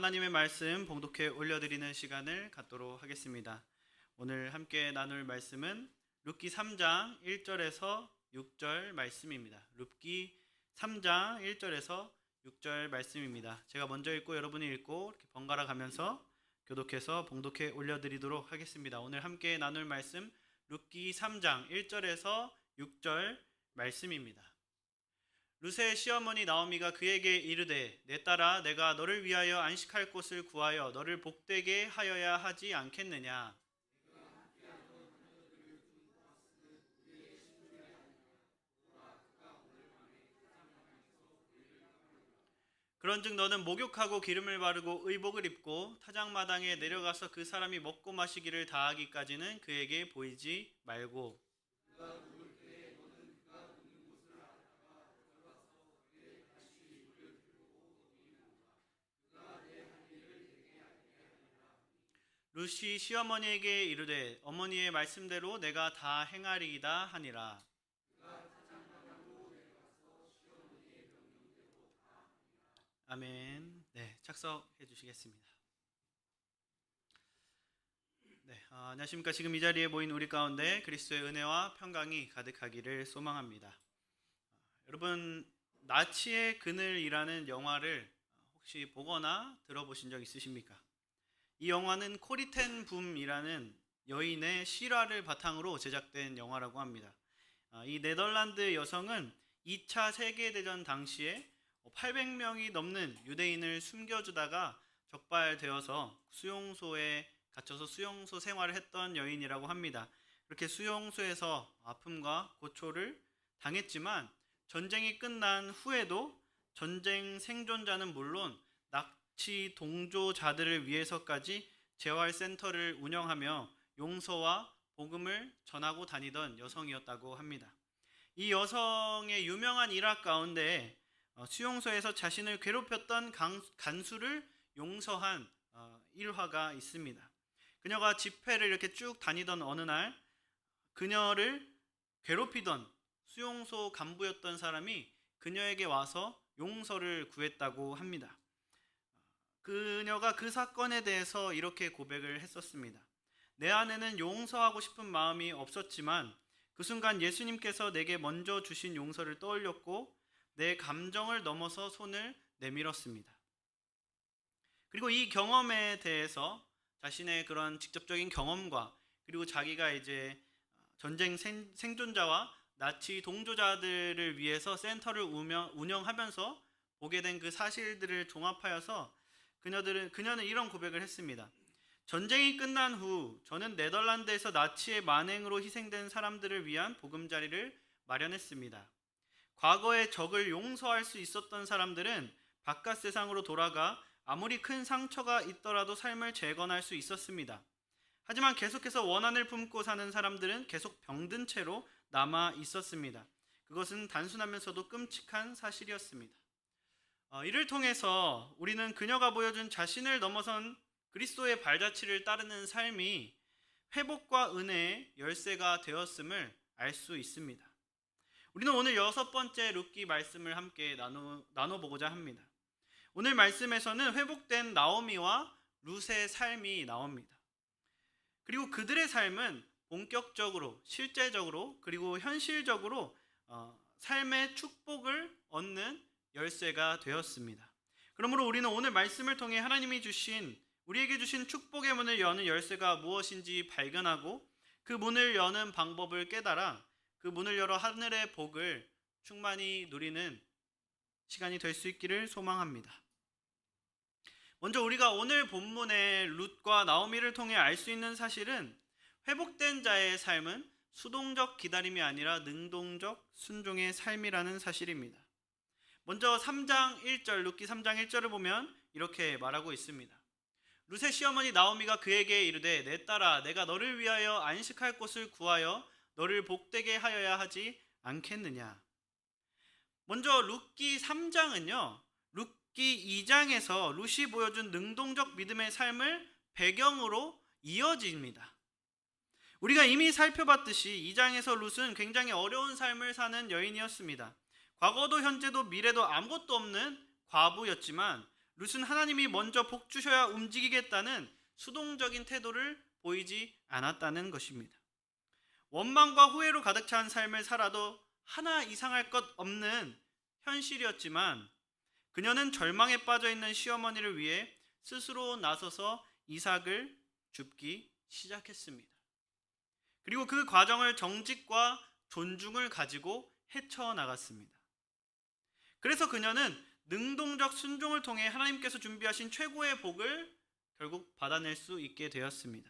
하나님의 말씀 봉독해 올려드리는 시간을 갖도록 하겠습니다. 오늘 함께 나눌 말씀은 룻기 3장 1절에서 6절 말씀입니다. 룻기 3장 1절에서 6절 말씀입니다. 제가 먼저 읽고 여러분이 읽고 이렇게 번갈아 가면서 교독해서 봉독해 올려드리도록 하겠습니다. 오늘 함께 나눌 말씀 룻기 3장 1절에서 6절 말씀입니다. 룻의 시어머니 나오미가 그에게 이르되 내 딸아 내가 너를 위하여 안식할 곳을 구하여 너를 복되게 하여야 하지 않겠느냐. 그런즉 너는 목욕하고 기름을 바르고 의복을 입고 타작마당에 내려가서 그 사람이 먹고 마시기를 다하기까지는 그에게 보이지 말고 룻이 시어머니에게 이르되 어머니의 말씀대로 내가 다 행하리이다 하니라. 아멘. 네, 착석해 주시겠습니다. 네, 안녕하십니까. 지금 이 자리에 모인 우리 가운데 그리스도의 은혜와 평강이 가득하기를 소망합니다. 여러분, 나치의 그늘이라는 영화를 혹시 보거나 들어보신 적 있으십니까? 이 영화는 코리 텐 붐이라는 여인의 실화를 바탕으로 제작된 영화라고 합니다. 이 네덜란드 여성은 2차 세계대전 당시에 800명이 넘는 유대인을 숨겨주다가 적발되어서 수용소에 갇혀서 수용소 생활을 했던 여인이라고 합니다. 이렇게 수용소에서 아픔과 고초를 당했지만 전쟁이 끝난 후에도 전쟁 생존자는 물론 납치 동조자들을 위해서까지 재활센터를 운영하며 용서와 복음을 전하고 다니던 여성이었다고 합니다. 이 여성의 유명한 일화 가운데 수용소에서 자신을 괴롭혔던 간수를 용서한 일화가 있습니다. 그녀가 집회를 이렇게 쭉 다니던 어느 날 그녀를 괴롭히던 수용소 간부였던 사람이 그녀에게 와서 용서를 구했다고 합니다. 그녀가 그 사건에 대해서 이렇게 고백을 했었습니다. 내 안에는 용서하고 싶은 마음이 없었지만 그 순간 예수님께서 내게 먼저 주신 용서를 떠올렸고 내 감정을 넘어서 손을 내밀었습니다. 그리고 이 경험에 대해서 자신의 그런 직접적인 경험과 그리고 자기가 이제 전쟁 생존자와 나치 동조자들을 위해서 센터를 운영하면서 보게 된 그 사실들을 종합하여서 그녀는 이런 고백을 했습니다. 전쟁이 끝난 후 저는 네덜란드에서 나치의 만행으로 희생된 사람들을 위한 보금자리를 마련했습니다. 과거에 적을 용서할 수 있었던 사람들은 바깥 세상으로 돌아가 아무리 큰 상처가 있더라도 삶을 재건할 수 있었습니다. 하지만 계속해서 원한을 품고 사는 사람들은 계속 병든 채로 남아 있었습니다. 그것은 단순하면서도 끔찍한 사실이었습니다. 이를 통해서 우리는 그녀가 보여준 자신을 넘어선 그리스도의 발자취를 따르는 삶이 회복과 은혜의 열쇠가 되었음을 알 수 있습니다. 우리는 오늘 6번째 룻기 말씀을 함께 나눠보고자 합니다. 오늘 말씀에서는 회복된 나오미와 룻의 삶이 나옵니다. 그리고 그들의 삶은 본격적으로, 실제적으로, 그리고 현실적으로 삶의 축복을 얻는 열쇠가 되었습니다. 그러므로 우리는 오늘 말씀을 통해 하나님이 우리에게 주신 축복의 문을 여는 열쇠가 무엇인지 발견하고 그 문을 여는 방법을 깨달아 그 문을 열어 하늘의 복을 충만히 누리는 시간이 될 수 있기를 소망합니다. 먼저 우리가 오늘 본문의 룻과 나오미를 통해 알 수 있는 사실은 회복된 자의 삶은 수동적 기다림이 아니라 능동적 순종의 삶이라는 사실입니다. 먼저 3장 1절, 룻기 3장 1절을 보면 이렇게 말하고 있습니다. 룻의 시어머니 나오미가 그에게 이르되 내 딸아 내가 너를 위하여 안식할 곳을 구하여 너를 복되게 하여야 하지 않겠느냐. 먼저 룻기 3장은요 룻기 2장에서 룻이 보여준 능동적 믿음의 삶을 배경으로 이어집니다. 우리가 이미 살펴봤듯이 2장에서 룻은 굉장히 어려운 삶을 사는 여인이었습니다. 과거도 현재도 미래도 아무것도 없는 과부였지만 룻은 하나님이 먼저 복 주셔야 움직이겠다는 수동적인 태도를 보이지 않았다는 것입니다. 원망과 후회로 가득 찬 삶을 살아도 하나 이상할 것 없는 현실이었지만 그녀는 절망에 빠져 있는 시어머니를 위해 스스로 나서서 이삭을 줍기 시작했습니다. 그리고 그 과정을 정직과 존중을 가지고 헤쳐나갔습니다. 그래서 그녀는 능동적 순종을 통해 하나님께서 준비하신 최고의 복을 결국 받아낼 수 있게 되었습니다.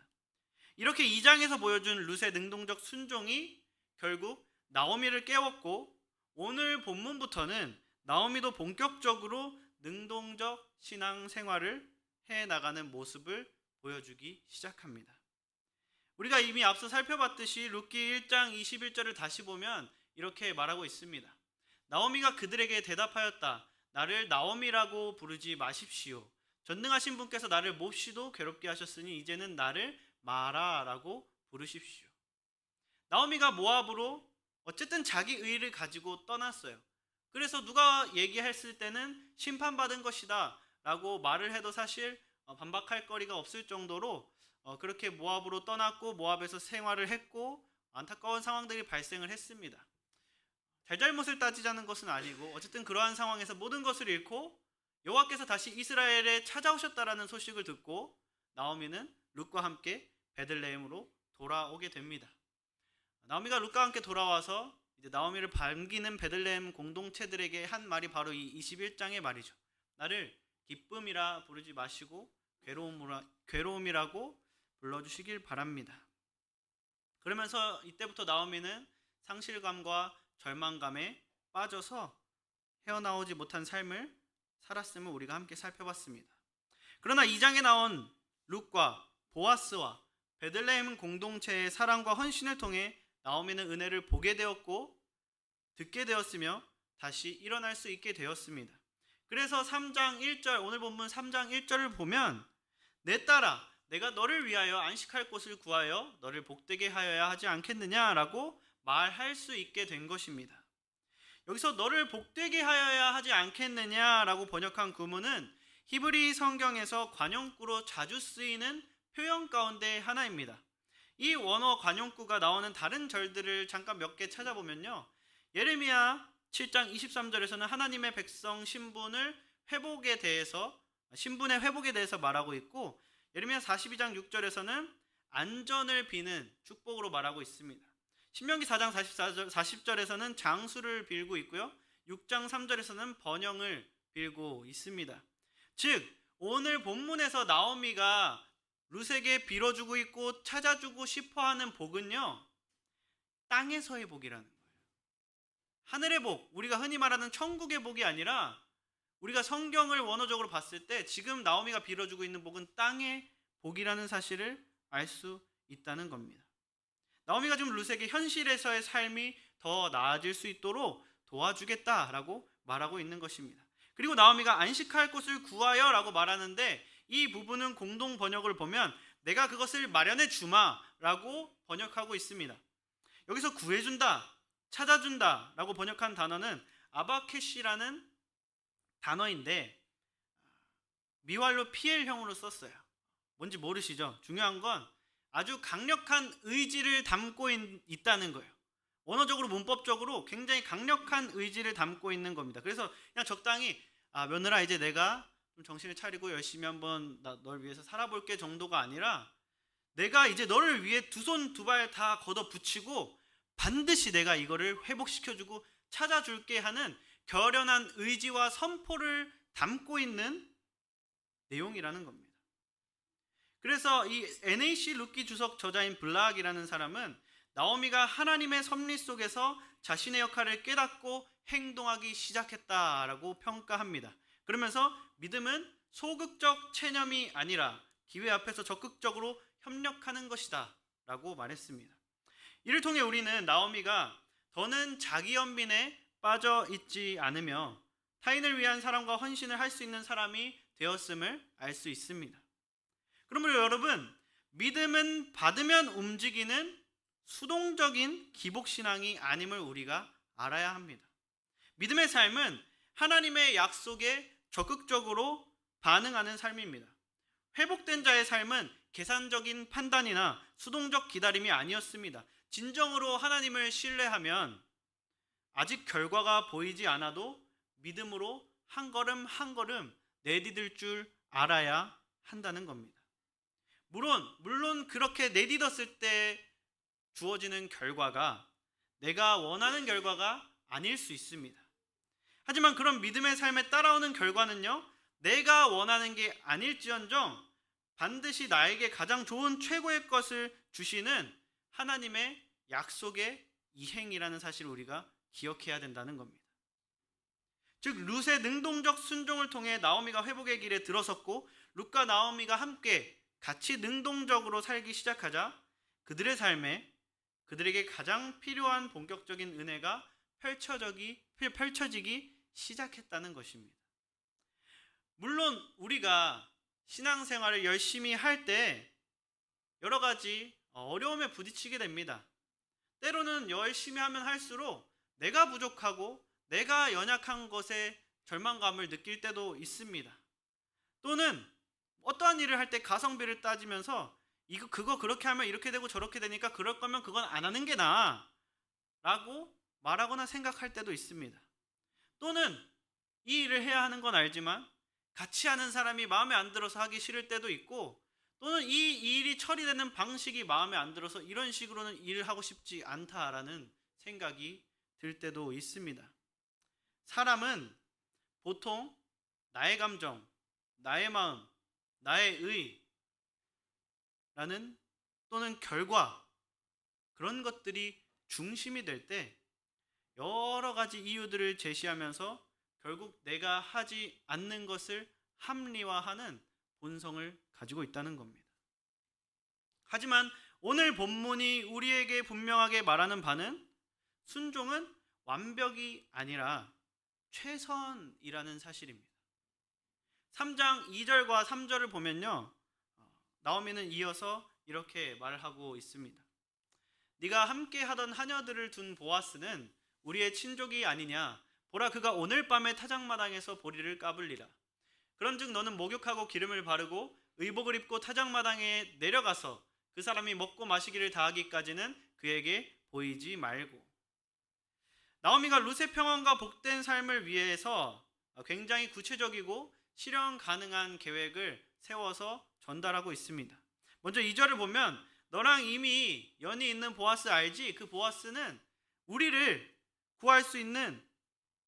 이렇게 2장에서 보여준 룻의 능동적 순종이 결국 나오미를 깨웠고, 오늘 본문부터는 나오미도 본격적으로 능동적 신앙 생활을 해나가는 모습을 보여주기 시작합니다. 우리가 이미 앞서 살펴봤듯이 룻기 1장 21절을 다시 보면 이렇게 말하고 있습니다. 나오미가 그들에게 대답하였다. 나를 나오미라고 부르지 마십시오. 전능하신 분께서 나를 몹시도 괴롭게 하셨으니 이제는 나를 마라라고 부르십시오. 나오미가 모압으로 어쨌든 자기 의를 가지고 떠났어요. 그래서 누가 얘기했을 때는 심판받은 것이다 라고 말을 해도 사실 반박할 거리가 없을 정도로 그렇게 모압으로 떠났고 모압에서 생활을 했고 안타까운 상황들이 발생을 했습니다. 잘잘못을 따지자는 것은 아니고 어쨌든 그러한 상황에서 모든 것을 잃고 여호와께서 다시 이스라엘에 찾아오셨다라는 소식을 듣고 나오미는 룻과 함께 베들레헴으로 돌아오게 됩니다. 나오미가 룻과 함께 돌아와서 이제 나오미를 반기는 베들레헴 공동체들에게 한 말이 바로 이 21장의 말이죠. 나를 기쁨이라 부르지 마시고 괴로움이라고 불러주시길 바랍니다. 그러면서 이때부터 나오미는 상실감과 절망감에 빠져서 헤어나오지 못한 삶을 살았음을 우리가 함께 살펴봤습니다. 그러나 2장에 나온 룻과 보아스와 베들레헴 공동체의 사랑과 헌신을 통해 나오미는 은혜를 보게 되었고 듣게 되었으며 다시 일어날 수 있게 되었습니다. 그래서 3장 1절, 오늘 본문 3장 1절을 보면 내 딸아 내가 너를 위하여 안식할 곳을 구하여 너를 복되게 하여야 하지 않겠느냐라고 말할 수 있게 된 것입니다. 여기서 너를 복되게 하여야 하지 않겠느냐라고 번역한 구문은 히브리 성경에서 관용구로 자주 쓰이는 표현 가운데 하나입니다. 이 원어 관용구가 나오는 다른 절들을 잠깐 몇 개 찾아보면요, 예레미야 7장 23절에서는 하나님의 백성 신분의 회복에 대해서 말하고 있고, 예레미야 42장 6절에서는 안전을 비는 축복으로 말하고 있습니다. 신명기 4장 40절에서는 장수를 빌고 있고요, 6장 3절에서는 번영을 빌고 있습니다. 즉 오늘 본문에서 나오미가 룻에게 빌어주고 있고 찾아주고 싶어하는 복은요, 땅에서의 복이라는 거예요. 하늘의 복, 우리가 흔히 말하는 천국의 복이 아니라 우리가 성경을 원어적으로 봤을 때 지금 나오미가 빌어주고 있는 복은 땅의 복이라는 사실을 알 수 있다는 겁니다. 나오미가 지금 룻에게 현실에서의 삶이 더 나아질 수 있도록 도와주겠다라고 말하고 있는 것입니다. 그리고 나오미가 안식할 곳을 구하여 라고 말하는데, 이 부분은 공동 번역을 보면 내가 그것을 마련해 주마 라고 번역하고 있습니다. 여기서 구해준다, 찾아준다 라고 번역한 단어는 아바케시라는 단어인데 미왈로 PL형으로 썼어요. 뭔지 모르시죠? 중요한 건 아주 강력한 의지를 담고 있다는 거예요. 원어적으로 문법적으로 굉장히 강력한 의지를 담고 있는 겁니다. 그래서 그냥 적당히 며느라 이제 내가 좀 정신을 차리고 열심히 한번 널 위해서 살아볼게 정도가 아니라 내가 이제 너를 위해 두 손 두 발 다 걷어 붙이고 반드시 내가 이거를 회복시켜주고 찾아줄게 하는 결연한 의지와 선포를 담고 있는 내용이라는 겁니다. 그래서 이 NAC 룻기 주석 저자인 블락이라는 사람은 나오미가 하나님의 섭리 속에서 자신의 역할을 깨닫고 행동하기 시작했다라고 평가합니다. 그러면서 믿음은 소극적 체념이 아니라 기회 앞에서 적극적으로 협력하는 것이다 라고 말했습니다. 이를 통해 우리는 나오미가 더는 자기 연민에 빠져 있지 않으며 타인을 위한 사랑과 헌신을 할 수 있는 사람이 되었음을 알 수 있습니다. 그러므로 여러분, 믿음은 받으면 움직이는 수동적인 기복신앙이 아님을 우리가 알아야 합니다. 믿음의 삶은 하나님의 약속에 적극적으로 반응하는 삶입니다. 회복된 자의 삶은 계산적인 판단이나 수동적 기다림이 아니었습니다. 진정으로 하나님을 신뢰하면 아직 결과가 보이지 않아도 믿음으로 한 걸음 한 걸음 내디딜 줄 알아야 한다는 겁니다. 물론 그렇게 내딛었을 때 주어지는 결과가 내가 원하는 결과가 아닐 수 있습니다. 하지만 그런 믿음의 삶에 따라오는 결과는요, 내가 원하는 게 아닐지언정 반드시 나에게 가장 좋은 최고의 것을 주시는 하나님의 약속의 이행이라는 사실을 우리가 기억해야 된다는 겁니다. 즉 룻의 능동적 순종을 통해 나오미가 회복의 길에 들어섰고 룻과 나오미가 함께 같이 능동적으로 살기 시작하자 그들의 삶에 그들에게 가장 필요한 본격적인 은혜가 펼쳐지기 시작했다는 것입니다. 물론 우리가 신앙생활을 열심히 할 때 여러 가지 어려움에 부딪히게 됩니다. 때로는 열심히 하면 할수록 내가 부족하고 내가 연약한 것에 절망감을 느낄 때도 있습니다. 또는 어떠한 일을 할 때 가성비를 따지면서 그거 그렇게 하면 이렇게 되고 저렇게 되니까 그럴 거면 그건 안 하는 게 나아 라고 말하거나 생각할 때도 있습니다. 또는 이 일을 해야 하는 건 알지만 같이 하는 사람이 마음에 안 들어서 하기 싫을 때도 있고, 또는 이 일이 처리되는 방식이 마음에 안 들어서 이런 식으로는 일을 하고 싶지 않다라는 생각이 들 때도 있습니다. 사람은 보통 나의 감정, 나의 마음, 나의 의라는 또는 결과, 그런 것들이 중심이 될 때 여러 가지 이유들을 제시하면서 결국 내가 하지 않는 것을 합리화하는 본성을 가지고 있다는 겁니다. 하지만 오늘 본문이 우리에게 분명하게 말하는 바는 순종은 완벽이 아니라 최선이라는 사실입니다. 3장 2절과 3절을 보면요, 나오미는 이어서 이렇게 말하고 있습니다. 네가 함께 하던 하녀들을 둔 보아스는 우리의 친족이 아니냐. 보라, 그가 오늘 밤에 타작마당에서 보리를 까불리라. 그런즉 너는 목욕하고 기름을 바르고 의복을 입고 타작마당에 내려가서 그 사람이 먹고 마시기를 다하기까지는 그에게 보이지 말고. 나오미가 룻의 평안과 복된 삶을 위해서 굉장히 구체적이고 실현 가능한 계획을 세워서 전달하고 있습니다. 먼저 2절을 보면 너랑 이미 연이 있는 보아스 알지? 그 보아스는 우리를 구할 수 있는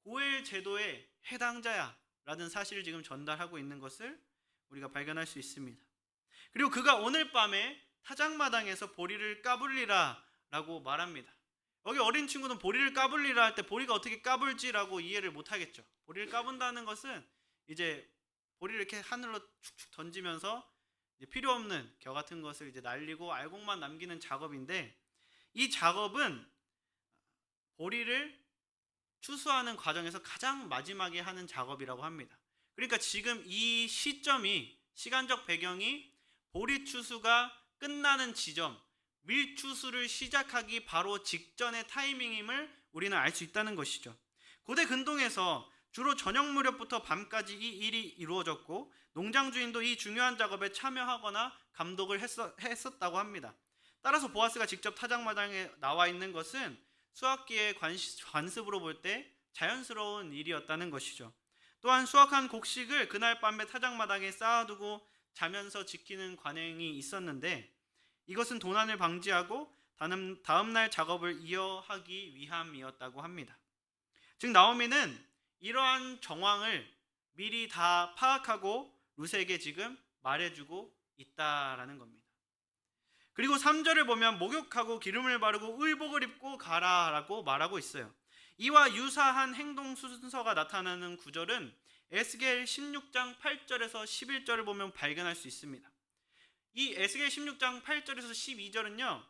고엘 제도의 해당자야 라는 사실을 지금 전달하고 있는 것을 우리가 발견할 수 있습니다. 그리고 그가 오늘 밤에 타작마당에서 보리를 까불리라 라고 말합니다. 여기 어린 친구는 보리를 까불리라 할 때 보리가 어떻게 까불지라고 이해를 못하겠죠. 보리를 까분다는 것은 이제 보리를 이렇게 하늘로 축축 던지면서 필요 없는 겨 같은 것을 이제 날리고 알곡만 남기는 작업인데, 이 작업은 보리를 추수하는 과정에서 가장 마지막에 하는 작업이라고 합니다. 그러니까 지금 이 시간적 배경이 보리 추수가 끝나는 지점, 밀추수를 시작하기 바로 직전의 타이밍임을 우리는 알 수 있다는 것이죠. 고대 근동에서 주로 저녁 무렵부터 밤까지 이 일이 이루어졌고 농장 주인도 이 중요한 작업에 참여하거나 감독을 했었다고 합니다. 따라서 보아스가 직접 타작마당에 나와 있는 것은 수확기의 관습으로 볼 때 자연스러운 일이었다는 것이죠. 또한 수확한 곡식을 그날 밤에 타작마당에 쌓아두고 자면서 지키는 관행이 있었는데, 이것은 도난을 방지하고 다음날 작업을 이어하기 위함이었다고 합니다. 즉 나오미는 이러한 정황을 미리 다 파악하고 룻에게 지금 말해주고 있다라는 겁니다. 그리고 3절을 보면 목욕하고 기름을 바르고 의복을 입고 가라라고 말하고 있어요. 이와 유사한 행동 순서가 나타나는 구절은 에스겔 16장 8절에서 11절을 보면 발견할 수 있습니다. 이 에스겔 16장 8절에서 12절은요,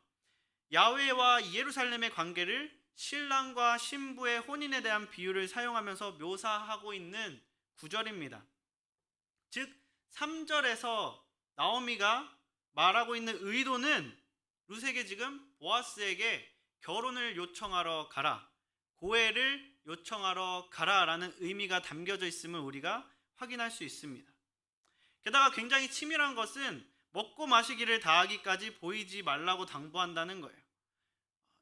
야훼와 예루살렘의 관계를 신랑과 신부의 혼인에 대한 비유를 사용하면서 묘사하고 있는 구절입니다. 즉 3절에서 나오미가 말하고 있는 의도는 룻에게 지금 보아스에게 결혼을 요청하러 가라, 고해를 요청하러 가라라는 의미가 담겨져 있음을 우리가 확인할 수 있습니다. 게다가 굉장히 치밀한 것은 먹고 마시기를 다하기까지 보이지 말라고 당부한다는 거예요.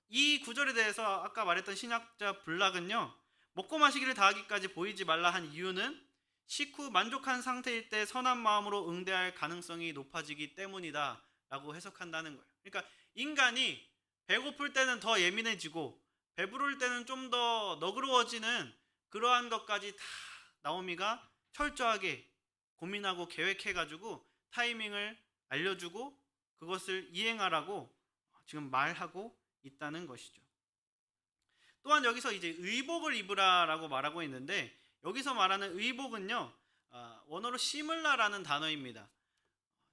이 구절에 대해서 아까 말했던 신학자 블락은요, 먹고 마시기를 다하기까지 보이지 말라 한 이유는 식후 만족한 상태일 때 선한 마음으로 응대할 가능성이 높아지기 때문이다 라고 해석한다는 거예요. 그러니까 인간이 배고플 때는 더 예민해지고 배부를 때는 좀 더 너그러워지는 그러한 것까지 다 나오미가 철저하게 고민하고 계획해가지고 타이밍을 알려주고 그것을 이행하라고 지금 말하고 있다는 것이죠. 또한 여기서 이제 의복을 입으라라고 말하고 있는데, 여기서 말하는 의복은요, 원어로 시물라라는 단어입니다.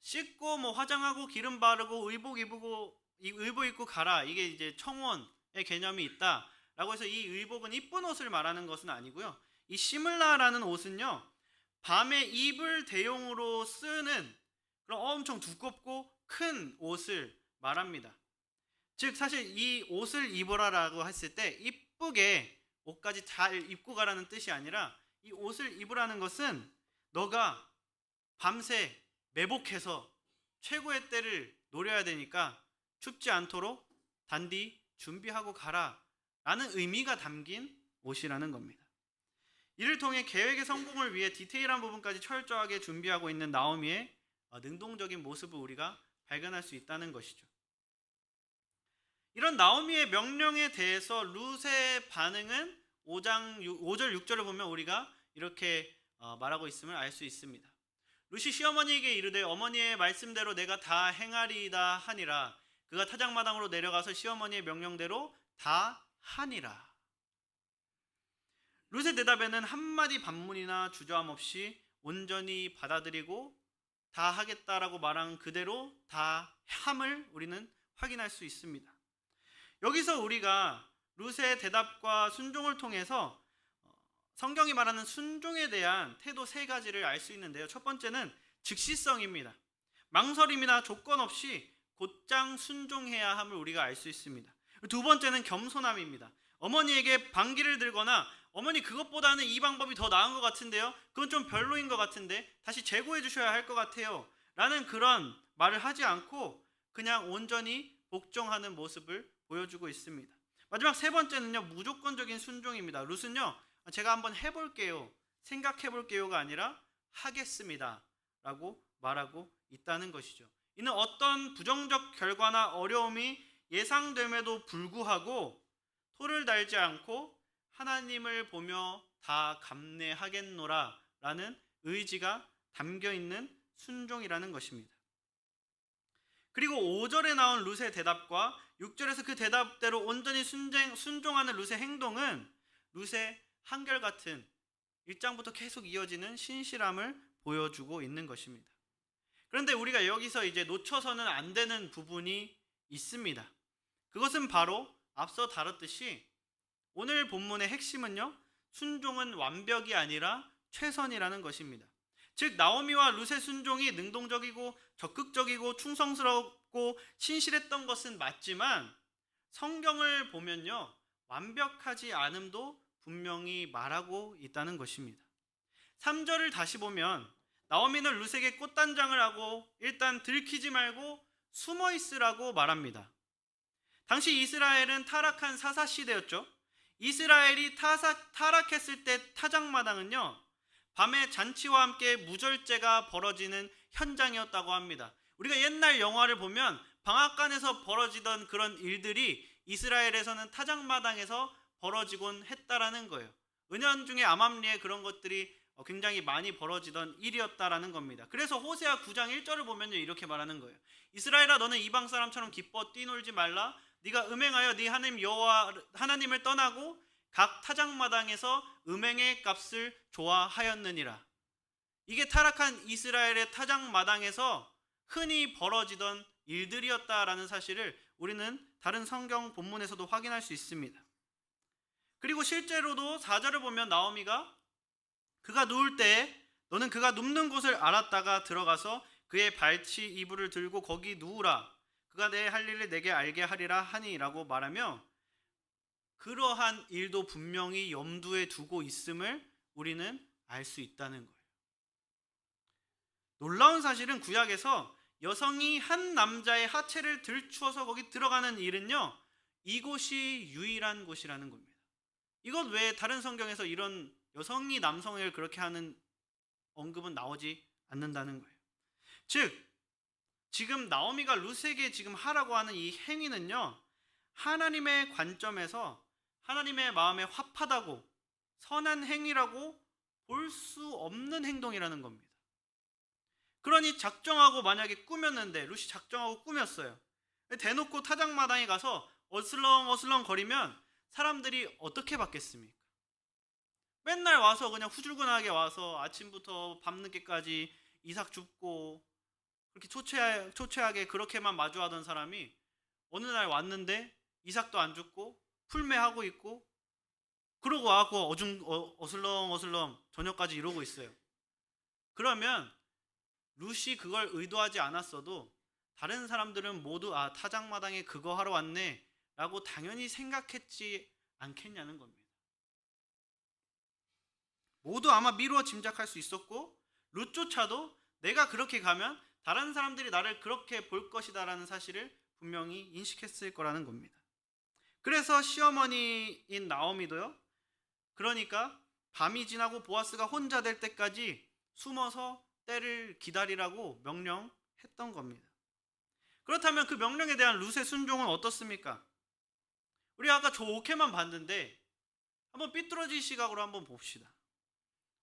씻고 뭐 화장하고 기름 바르고 의복 입고 가라, 이게 이제 청혼의 개념이 있다라고 해서 이 의복은 이쁜 옷을 말하는 것은 아니고요. 이 시물라라는 옷은요, 밤에 입을 대용으로 쓰는 그런 엄청 두껍고 큰 옷을 말합니다. 즉 사실 이 옷을 입으라라고 했을 때 이쁘게 옷까지 잘 입고 가라는 뜻이 아니라, 이 옷을 입으라는 것은 너가 밤새 매복해서 최고의 때를 노려야 되니까 춥지 않도록 단디 준비하고 가라 라는 의미가 담긴 옷이라는 겁니다. 이를 통해 계획의 성공을 위해 디테일한 부분까지 철저하게 준비하고 있는 나오미의 능동적인 모습을 우리가 발견할 수 있다는 것이죠. 이런 나오미의 명령에 대해서 룻의 반응은 5절 6절을 보면 우리가 이렇게 말하고 있음을 알 수 있습니다. 룻이 시어머니에게 이르되 어머니의 말씀대로 내가 다 행하리이다 하니라. 그가 타작마당으로 내려가서 시어머니의 명령대로 다 하니라. 룻의 대답에는 한마디 반문이나 주저함 없이 온전히 받아들이고 다 하겠다라고 말한 그대로 다 함을 우리는 확인할 수 있습니다. 여기서 우리가 룻의 대답과 순종을 통해서 성경이 말하는 순종에 대한 태도 세 가지를 알 수 있는데요. 첫 번째는 즉시성입니다. 망설임이나 조건 없이 곧장 순종해야 함을 우리가 알 수 있습니다. 두 번째는 겸손함입니다. 어머니에게 반기를 들거나 어머니 그것보다는 이 방법이 더 나은 것 같은데요, 그건 좀 별로인 것 같은데 다시 재고해 주셔야 할 것 같아요 라는 그런 말을 하지 않고 그냥 온전히 복종하는 모습을 보여주고 있습니다. 마지막 세 번째는요, 무조건적인 순종입니다. 룻은요, 제가 한번 해볼게요, 생각해볼게요가 아니라 하겠습니다 라고 말하고 있다는 것이죠. 이는 어떤 부정적 결과나 어려움이 예상됨에도 불구하고 토를 달지 않고 하나님을 보며 다 감내하겠노라 라는 의지가 담겨있는 순종이라는 것입니다. 그리고 5절에 나온 룻의 대답과 6절에서 그 대답대로 온전히 순종하는 룻의 행동은 룻의 한결같은 1장부터 계속 이어지는 신실함을 보여주고 있는 것입니다. 그런데 우리가 여기서 이제 놓쳐서는 안 되는 부분이 있습니다. 그것은 바로 앞서 다뤘듯이 오늘 본문의 핵심은요, 순종은 완벽이 아니라 최선이라는 것입니다. 즉 나오미와 룻의 순종이 능동적이고 적극적이고 충성스럽고 신실했던 것은 맞지만 성경을 보면요, 완벽하지 않음도 분명히 말하고 있다는 것입니다. 3절을 다시 보면 나오미는 룻에게 꽃단장을 하고 일단 들키지 말고 숨어 있으라고 말합니다. 당시 이스라엘은 타락한 사사시대였죠. 이스라엘이 타락했을 때 타작마당은요, 밤에 잔치와 함께 무절제가 벌어지는 현장이었다고 합니다. 우리가 옛날 영화를 보면 방앗간에서 벌어지던 그런 일들이 이스라엘에서는 타작마당에서 벌어지곤 했다라는 거예요. 은연중에 암암리에 그런 것들이 굉장히 많이 벌어지던 일이었다라는 겁니다. 그래서 호세아 9장 1절을 보면요, 이렇게 말하는 거예요. 이스라엘아, 너는 이방 사람처럼 기뻐 뛰놀지 말라. 네가 음행하여 네 하나님 여호와 하나님을 떠나고 각 타작마당에서 음행의 값을 좋아하였느니라. 이게 타락한 이스라엘의 타작마당에서 흔히 벌어지던 일들이었다라는 사실을 우리는 다른 성경 본문에서도 확인할 수 있습니다. 그리고 실제로도 4절을 보면 나오미가 그가 누울 때 너는 그가 눕는 곳을 알았다가 들어가서 그의 발치 이불을 들고 거기 누우라. 그가 내 할 일을 내게 알게 하리라 하니라고 말하며 그러한 일도 분명히 염두에 두고 있음을 우리는 알 수 있다는 거예요. 놀라운 사실은 구약에서 여성이 한 남자의 하체를 들추어서 거기 들어가는 일은요, 이곳이 유일한 곳이라는 겁니다. 이것 외에 다른 성경에서 이런 여성이 남성을 그렇게 하는 언급은 나오지 않는다는 거예요. 즉, 지금 나오미가 룻에게 지금 하라고 하는 이 행위는요, 하나님의 관점에서 하나님의 마음에 합하다고 선한 행위라고 볼 수 없는 행동이라는 겁니다. 그러니 작정하고 만약에 꾸몄는데, 룻이 작정하고 꾸몄어요. 대놓고 타작마당에 가서 어슬렁어슬렁 거리면 사람들이 어떻게 받겠습니까? 맨날 와서 그냥 후줄근하게 와서 아침부터 밤늦게까지 이삭 줍고 그렇게 초췌하게 그렇게만 마주하던 사람이 어느 날 왔는데 이삭도 안 줍고 풀매하고 있고, 그러고 와고 어슬렁어슬렁 저녁까지 이러고 있어요. 그러면 룻이 그걸 의도하지 않았어도 다른 사람들은 모두 타작마당에 그거 하러 왔네 라고 당연히 생각했지 않겠냐는 겁니다. 모두 아마 미루어 짐작할 수 있었고, 룻조차도 내가 그렇게 가면 다른 사람들이 나를 그렇게 볼 것이다 라는 사실을 분명히 인식했을 거라는 겁니다. 그래서 시어머니인 나오미도요, 그러니까 밤이 지나고 보아스가 혼자 될 때까지 숨어서 때를 기다리라고 명령했던 겁니다. 그렇다면 그 명령에 대한 룻의 순종은 어떻습니까? 우리 아까 좋게만 봤는데 한번 삐뚤어진 시각으로 한번 봅시다.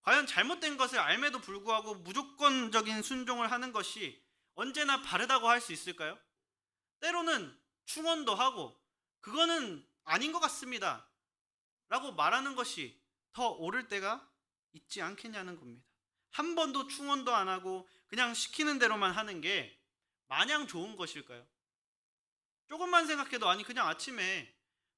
과연 잘못된 것을 알매도 불구하고 무조건적인 순종을 하는 것이 언제나 바르다고 할 수 있을까요? 때로는 충언도 하고 그거는 아닌 것 같습니다 라고 말하는 것이 더 옳을 때가 있지 않겠냐는 겁니다. 한 번도 충언도 안 하고 그냥 시키는 대로만 하는 게 마냥 좋은 것일까요? 조금만 생각해도, 아니 그냥 아침에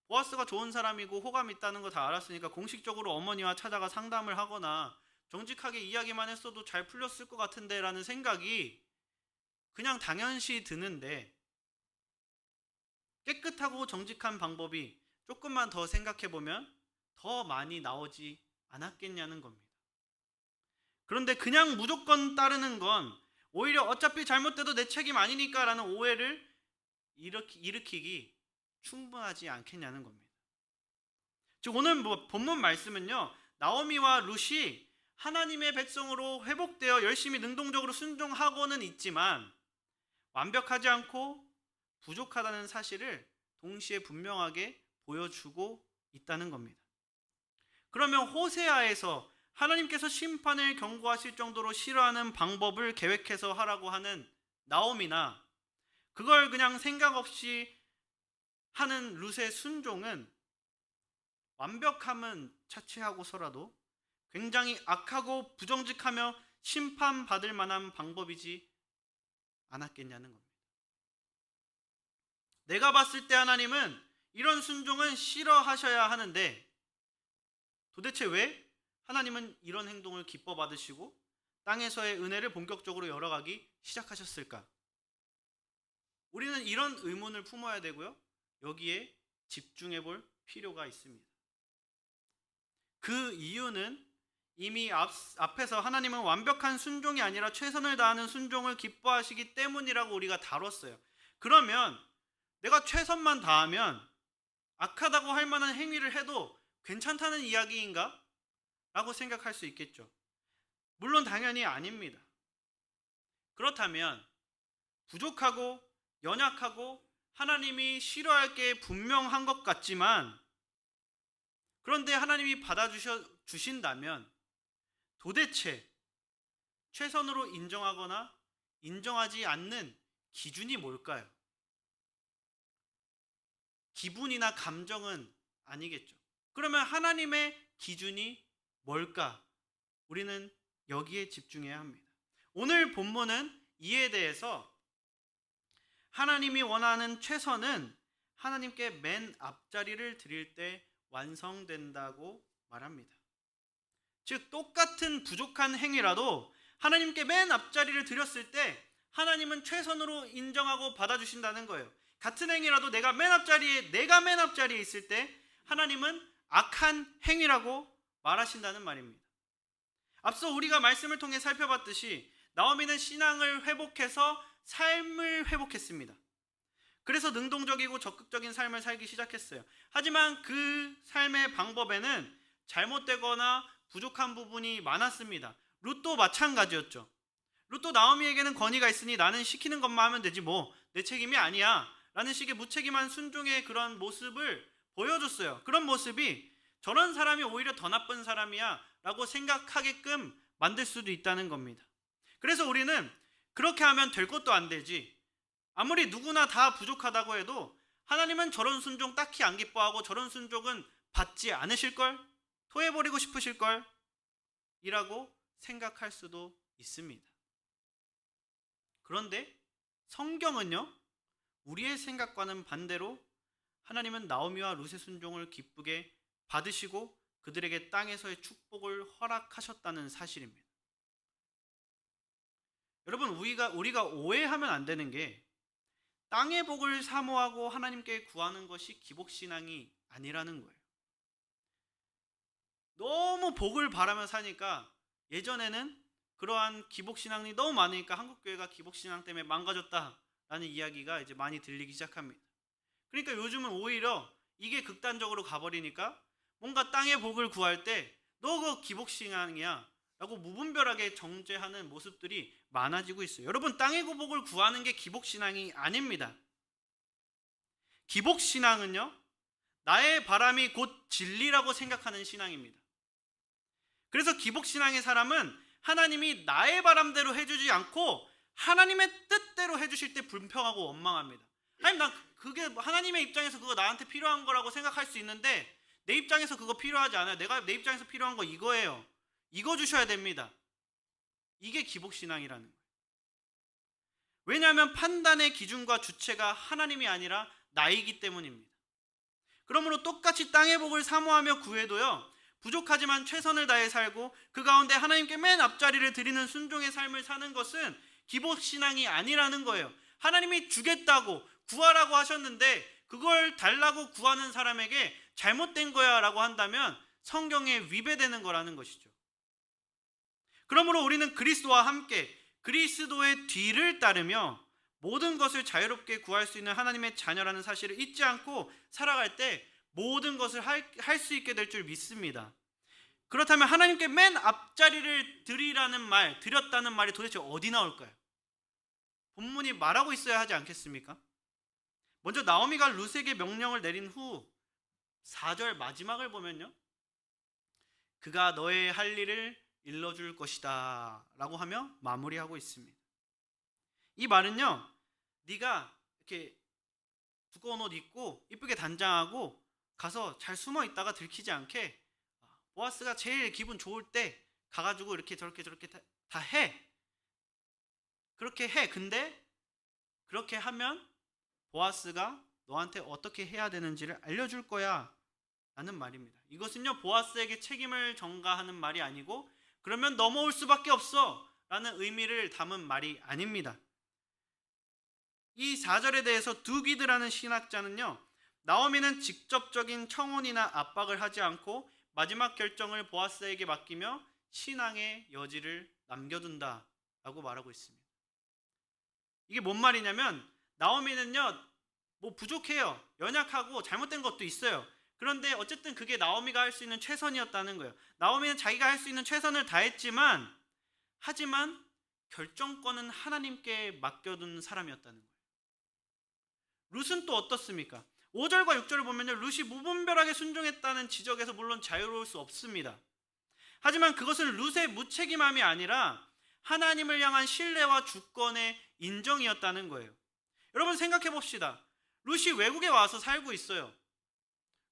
보아스가 좋은 사람이고 호감 있다는 거 다 알았으니까 공식적으로 어머니와 찾아가 상담을 하거나 정직하게 이야기만 했어도 잘 풀렸을 것 같은데 라는 생각이 그냥 당연시 드는데, 깨끗하고 정직한 방법이 조금만 더 생각해보면 더 많이 나오지 않았겠냐는 겁니다. 그런데 그냥 무조건 따르는 건 오히려 어차피 잘못돼도 내 책임 아니니까 라는 오해를 일으키기 충분하지 않겠냐는 겁니다. 즉 오늘 본문 말씀은요, 나오미와 룻이 하나님의 백성으로 회복되어 열심히 능동적으로 순종하고는 있지만 완벽하지 않고 부족하다는 사실을 동시에 분명하게 보여주고 있다는 겁니다. 그러면 호세아에서 하나님께서 심판을 경고하실 정도로 싫어하는 방법을 계획해서 하라고 하는 나오미나 그걸 그냥 생각 없이 하는 룻의 순종은 완벽함은 차치하고서라도 굉장히 악하고 부정직하며 심판받을 만한 방법이지 않았겠냐는 겁니다. 내가 봤을 때 하나님은 이런 순종은 싫어하셔야 하는데 도대체 왜 하나님은 이런 행동을 기뻐 받으시고 땅에서의 은혜를 본격적으로 열어가기 시작하셨을까? 우리는 이런 의문을 품어야 되고요, 여기에 집중해 볼 필요가 있습니다. 그 이유는 이미 앞에서 하나님은 완벽한 순종이 아니라 최선을 다하는 순종을 기뻐하시기 때문이라고 우리가 다뤘어요. 그러면 내가 최선만 다하면 악하다고 할 만한 행위를 해도 괜찮다는 이야기인가? 라고 생각할 수 있겠죠. 물론 당연히 아닙니다. 그렇다면 부족하고 연약하고 하나님이 싫어할 게 분명한 것 같지만, 그런데 하나님이 받아주신다면 도대체 최선으로 인정하거나 인정하지 않는 기준이 뭘까요? 기분이나 감정은 아니겠죠. 그러면 하나님의 기준이 뭘까? 우리는 여기에 집중해야 합니다. 오늘 본문은 이에 대해서 하나님이 원하는 최선은 하나님께 맨 앞자리를 드릴 때 완성된다고 말합니다. 즉 똑같은 부족한 행위라도 하나님께 맨 앞자리를 드렸을 때 하나님은 최선으로 인정하고 받아주신다는 거예요. 같은 행위라도 내가 맨 앞자리에 있을 때 하나님은 악한 행위라고 말하신다는 말입니다. 앞서 우리가 말씀을 통해 살펴봤듯이 나오미는 신앙을 회복해서 삶을 회복했습니다. 그래서 능동적이고 적극적인 삶을 살기 시작했어요. 하지만 그 삶의 방법에는 잘못되거나 부족한 부분이 많았습니다. 룻도 마찬가지였죠. 룻도 나오미에게는 권위가 있으니 나는 시키는 것만 하면 되지 뭐 내 책임이 아니야 라는 식의 무책임한 순종의 그런 모습을 보여줬어요. 그런 모습이 저런 사람이 오히려 더 나쁜 사람이야 라고 생각하게끔 만들 수도 있다는 겁니다. 그래서 우리는 그렇게 하면 될 것도 안 되지, 아무리 누구나 다 부족하다고 해도 하나님은 저런 순종 딱히 안 기뻐하고 저런 순종은 받지 않으실걸? 토해버리고 싶으실걸? 이라고 생각할 수도 있습니다. 그런데 성경은요, 우리의 생각과는 반대로 하나님은 나오미와 룻의 순종을 기쁘게 받으시고 그들에게 땅에서의 축복을 허락하셨다는 사실입니다. 여러분, 우리가 오해하면 안 되는 게 땅의 복을 사모하고 하나님께 구하는 것이 기복신앙이 아니라는 거예요. 너무 복을 바라며 사니까 예전에는 그러한 기복신앙이 너무 많으니까 한국교회가 기복신앙 때문에 망가졌다라는 이야기가 이제 많이 들리기 시작합니다. 그러니까 요즘은 오히려 이게 극단적으로 가버리니까 뭔가 땅의 복을 구할 때 너 그거 기복신앙이야 라고 무분별하게 정죄하는 모습들이 많아지고 있어요. 여러분, 땅의 복을 구하는 게 기복신앙이 아닙니다. 기복신앙은요, 나의 바람이 곧 진리라고 생각하는 신앙입니다. 그래서 기복신앙의 사람은 하나님이 나의 바람대로 해주지 않고 하나님의 뜻대로 해주실 때 불평하고 원망합니다. 아니, 난 그게 하나님의 입장에서 그거 나한테 필요한 거라고 생각할 수 있는데 내 입장에서 그거 필요하지 않아요. 내 입장에서 필요한 거 이거예요. 이거 주셔야 됩니다. 이게 기복신앙이라는 거예요. 왜냐하면 판단의 기준과 주체가 하나님이 아니라 나이기 때문입니다. 그러므로 똑같이 땅의 복을 사모하며 구해도요, 부족하지만 최선을 다해 살고 그 가운데 하나님께 맨 앞자리를 드리는 순종의 삶을 사는 것은 기복신앙이 아니라는 거예요. 하나님이 주겠다고 구하라고 하셨는데 그걸 달라고 구하는 사람에게 잘못된 거야 라고 한다면 성경에 위배되는 거라는 것이죠. 그러므로 우리는 그리스도와 함께 그리스도의 뒤를 따르며 모든 것을 자유롭게 구할 수 있는 하나님의 자녀라는 사실을 잊지 않고 살아갈 때 모든 것을 할 수 있게 될 줄 믿습니다. 그렇다면 하나님께 맨 앞자리를 드렸다는 말이 도대체 어디 나올까요? 본문이 말하고 있어야 하지 않겠습니까? 먼저 나오미가 룻에게 명령을 내린 후 4절 마지막을 보면요, 그가 너의 할 일을 일러줄 것이다 라고 하며 마무리하고 있습니다. 이 말은요, 네가 이렇게 두꺼운 옷 입고 이쁘게 단장하고 가서 잘 숨어 있다가 들키지 않게 보아스가 제일 기분 좋을 때 가가지고 이렇게 저렇게 다 해. 그렇게 해. 근데 그렇게 하면 보아스가 너한테 어떻게 해야 되는지를 알려줄 거야 라는 말입니다. 이것은요, 보아스에게 책임을 전가하는 말이 아니고 그러면 넘어올 수밖에 없어 라는 의미를 담은 말이 아닙니다. 이 4절에 대해서 두기드라는 신학자는요, 나오미는 직접적인 청혼이나 압박을 하지 않고 마지막 결정을 보아스에게 맡기며 신앙의 여지를 남겨둔다 라고 말하고 있습니다. 이게 뭔 말이냐면 나오미는요, 뭐 부족해요. 연약하고 잘못된 것도 있어요. 그런데 어쨌든 그게 나오미가 할 수 있는 최선이었다는 거예요. 나오미는 자기가 할 수 있는 최선을 다했지만 하지만 결정권은 하나님께 맡겨둔 사람이었다는 거예요. 룻은 또 어떻습니까? 5절과 6절을 보면요, 룻이 무분별하게 순종했다는 지적에서 물론 자유로울 수 없습니다. 하지만 그것은 룻의 무책임함이 아니라 하나님을 향한 신뢰와 주권의 인정이었다는 거예요. 여러분 생각해 봅시다. 룻이 외국에 와서 살고 있어요.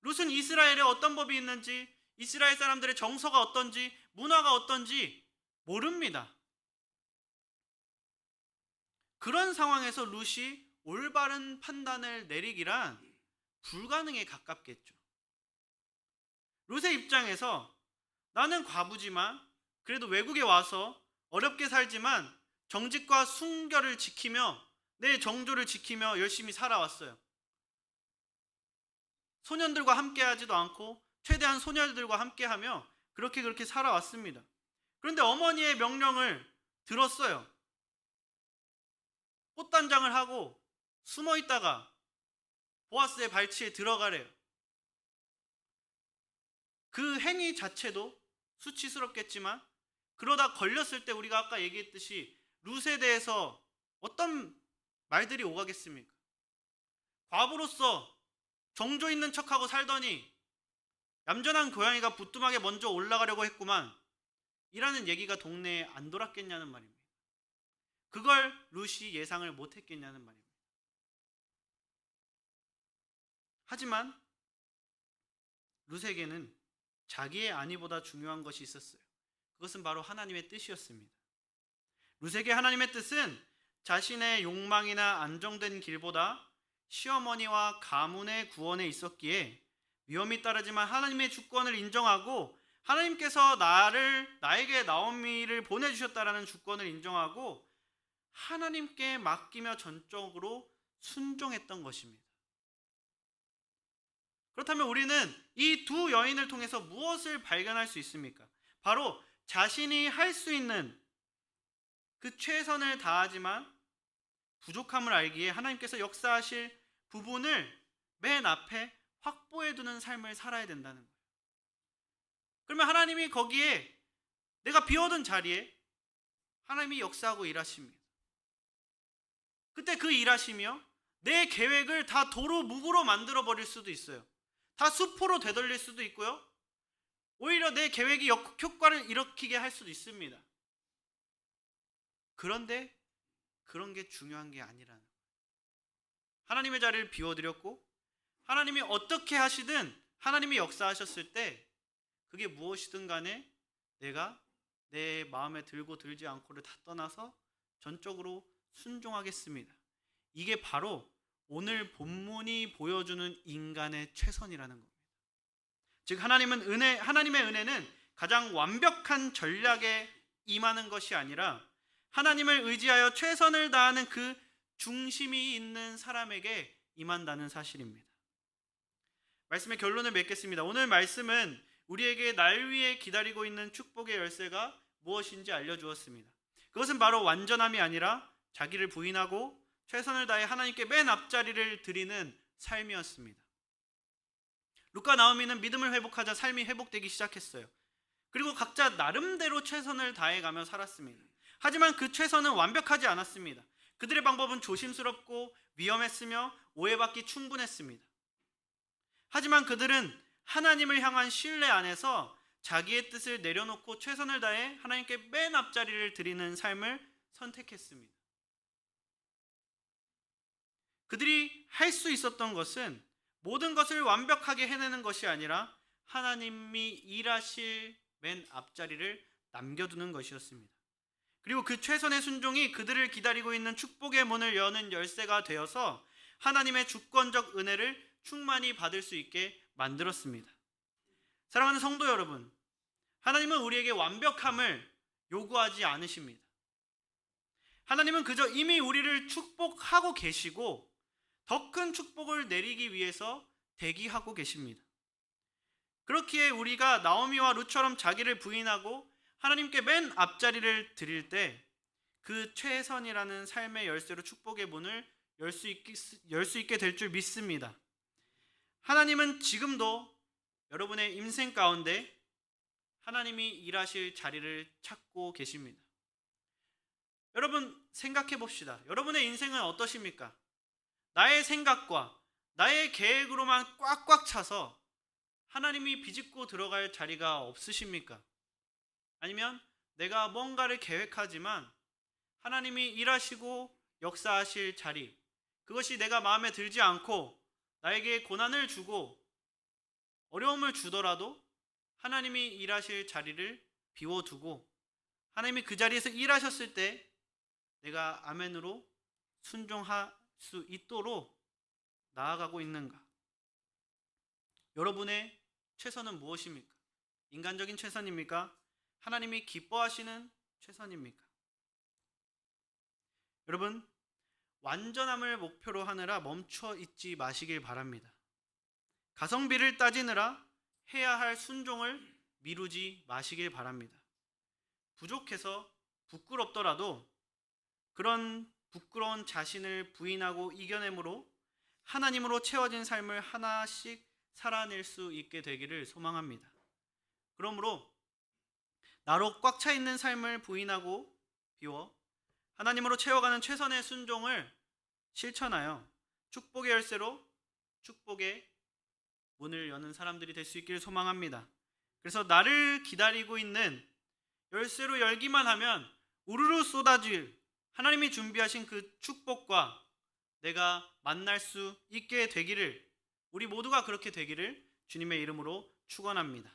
룻은 이스라엘에 어떤 법이 있는지, 이스라엘 사람들의 정서가 어떤지, 문화가 어떤지 모릅니다. 그런 상황에서 룻이 올바른 판단을 내리기란 불가능에 가깝겠죠. 룻의 입장에서 나는 과부지만 그래도 외국에 와서 어렵게 살지만 정직과 순결을 지키며 내 정조를 지키며 열심히 살아왔어요. 소년들과 함께하지도 않고 최대한 소녀들과 함께하며 그렇게 살아왔습니다. 그런데 어머니의 명령을 들었어요. 꽃단장을 하고 숨어 있다가 보아스의 발치에 들어가래요. 그 행위 자체도 수치스럽겠지만 그러다 걸렸을 때 우리가 아까 얘기했듯이 룻에 대해서 어떤 말들이 오가겠습니까? 과부로서 정조 있는 척하고 살더니 얌전한 고양이가 부뚜막에 먼저 올라가려고 했구만, 이라는 얘기가 동네에 안 돌았겠냐는 말입니다. 그걸 룻이 예상을 못했겠냐는 말입니다. 하지만 룻에게는 자기의 안위보다 중요한 것이 있었어요. 그것은 바로 하나님의 뜻이었습니다. 룻에게 하나님의 뜻은 자신의 욕망이나 안정된 길보다 시어머니와 가문의 구원에 있었기에 위험이 따르지만 하나님의 주권을 인정하고 하나님께서 나에게 나오미를 보내주셨다라는 주권을 인정하고 하나님께 맡기며 전적으로 순종했던 것입니다. 그렇다면 우리는 이 두 여인을 통해서 무엇을 발견할 수 있습니까? 바로 자신이 할 수 있는 그 최선을 다하지만 부족함을 알기에 하나님께서 역사하실 부분을 맨 앞에 확보해 두는 삶을 살아야 된다는 거예요. 그러면 하나님이 거기에 내가 비워둔 자리에 하나님이 역사하고 일하십니다. 그때 그 일하시며 내 계획을 다 도로 묵으로 만들어 버릴 수도 있어요. 다 수포로 되돌릴 수도 있고요. 오히려 내 계획이 역효과를 일으키게 할 수도 있습니다. 그런데 그런 게 중요한 게 아니라는 거예요. 하나님의 자리를 비워드렸고 하나님이 어떻게 하시든 하나님이 역사하셨을 때 그게 무엇이든 간에 내가 내 마음에 들고 들지 않고를 다 떠나서 전적으로 순종하겠습니다. 이게 바로 오늘 본문이 보여주는 인간의 최선이라는 겁니다. 즉 하나님의 은혜는 가장 완벽한 전략에 임하는 것이 아니라 하나님을 의지하여 최선을 다하는 그 중심이 있는 사람에게 임한다는 사실입니다. 말씀의 결론을 맺겠습니다. 오늘 말씀은 우리에게 날 위에 기다리고 있는 축복의 열쇠가 무엇인지 알려주었습니다. 그것은 바로 완전함이 아니라 자기를 부인하고 최선을 다해 하나님께 맨 앞자리를 드리는 삶이었습니다. 룻과 나오미는 믿음을 회복하자 삶이 회복되기 시작했어요. 그리고 각자 나름대로 최선을 다해가며 살았습니다. 하지만 그 최선은 완벽하지 않았습니다. 그들의 방법은 조심스럽고 위험했으며 오해받기 충분했습니다. 하지만 그들은 하나님을 향한 신뢰 안에서 자기의 뜻을 내려놓고 최선을 다해 하나님께 맨 앞자리를 드리는 삶을 선택했습니다. 그들이 할 수 있었던 것은 모든 것을 완벽하게 해내는 것이 아니라 하나님이 일하실 맨 앞자리를 남겨두는 것이었습니다. 그리고 그 최선의 순종이 그들을 기다리고 있는 축복의 문을 여는 열쇠가 되어서 하나님의 주권적 은혜를 충만히 받을 수 있게 만들었습니다. 사랑하는 성도 여러분, 하나님은 우리에게 완벽함을 요구하지 않으십니다. 하나님은 그저 이미 우리를 축복하고 계시고 더 큰 축복을 내리기 위해서 대기하고 계십니다. 그렇기에 우리가 나오미와 룻처럼 자기를 부인하고 하나님께 맨 앞자리를 드릴 때 그 최선이라는 삶의 열쇠로 축복의 문을 열 수 있게 될 줄 믿습니다. 하나님은 지금도 여러분의 인생 가운데 하나님이 일하실 자리를 찾고 계십니다. 여러분 생각해 봅시다. 여러분의 인생은 어떠십니까? 나의 생각과 나의 계획으로만 꽉꽉 차서 하나님이 비집고 들어갈 자리가 없으십니까? 아니면 내가 뭔가를 계획하지만 하나님이 일하시고 역사하실 자리, 그것이 내가 마음에 들지 않고 나에게 고난을 주고 어려움을 주더라도 하나님이 일하실 자리를 비워두고 하나님이 그 자리에서 일하셨을 때 내가 아멘으로 순종할 수 있도록 나아가고 있는가? 여러분의 최선은 무엇입니까? 인간적인 최선입니까? 하나님이 기뻐하시는 최선입니까? 여러분, 완전함을 목표로 하느라 멈춰 있지 마시길 바랍니다. 가성비를 따지느라 해야 할 순종을 미루지 마시길 바랍니다. 부족해서 부끄럽더라도 그런 부끄러운 자신을 부인하고 이겨내므로 하나님으로 채워진 삶을 하나씩 살아낼 수 있게 되기를 소망합니다. 그러므로 나로 꽉 차 있는 삶을 부인하고 비워 하나님으로 채워가는 최선의 순종을 실천하여 축복의 열쇠로 축복의 문을 여는 사람들이 될 수 있기를 소망합니다. 그래서 나를 기다리고 있는 열쇠로 열기만 하면 우르르 쏟아질 하나님이 준비하신 그 축복과 내가 만날 수 있게 되기를, 우리 모두가 그렇게 되기를 주님의 이름으로 축원합니다.